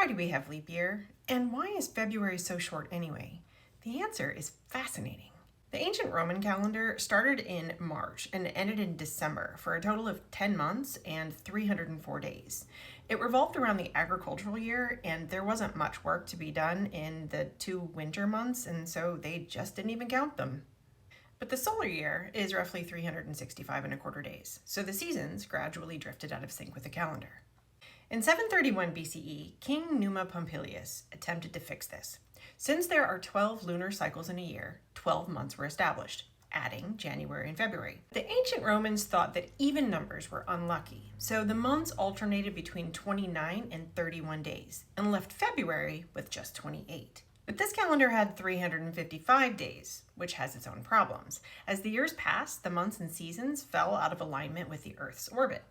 Why do we have leap year? And why is February so short anyway? The answer is fascinating. The ancient Roman calendar started in March and ended in December for a total of 10 months and 304 days. It revolved around the agricultural year, and there wasn't much work to be done in the 2 winter months, and so they just didn't even count them. But the solar year is roughly 365 and a quarter days, so the seasons gradually drifted out of sync with the calendar. In 731 BCE, King Numa Pompilius attempted to fix this. Since there are 12 lunar cycles in a year, 12 months were established, adding January and February. The ancient Romans thought that even numbers were unlucky, so the months alternated between 29 and 31 days, and left February with just 28. But this calendar had 355 days, which has its own problems. As the years passed, the months and seasons fell out of alignment with the Earth's orbit.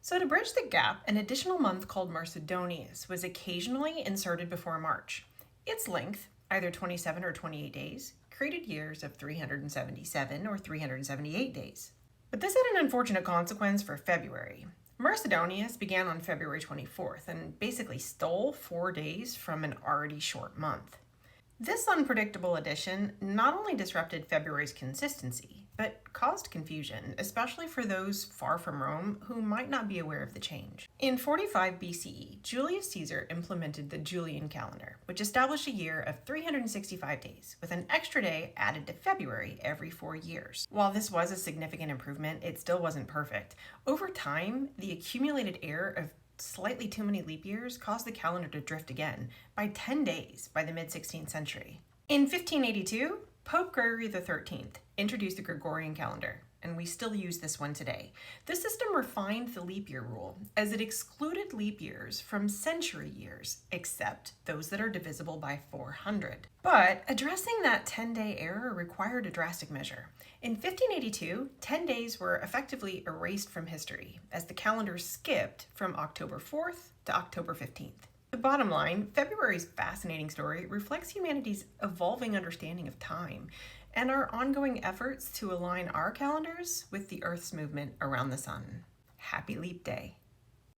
So to bridge the gap, an additional month called Marcedonius was occasionally inserted before March. Its length, either 27 or 28 days, created years of 377 or 378 days. But this had an unfortunate consequence for February. Marcedonius began on February 24th and basically stole 4 days from an already short month. This unpredictable addition not only disrupted February's consistency, but caused confusion, especially for those far from Rome who might not be aware of the change. In 45 BCE, Julius Caesar implemented the Julian calendar, which established a year of 365 days, with an extra day added to February every 4 years. While this was a significant improvement, it still wasn't perfect. Over time, the accumulated error of slightly too many leap years caused the calendar to drift again by 10 days by the mid-16th century. In 1582, Pope Gregory XIII introduced the Gregorian calendar, and we still use this one today. This system refined the leap year rule, as it excluded leap years from century years, except those that are divisible by 400. But addressing that 10-day error required a drastic measure. In 1582, 10 days were effectively erased from history, as the calendar skipped from October 4th to October 15th. The bottom line, February's fascinating story reflects humanity's evolving understanding of time and our ongoing efforts to align our calendars with the Earth's movement around the sun. Happy Leap Day!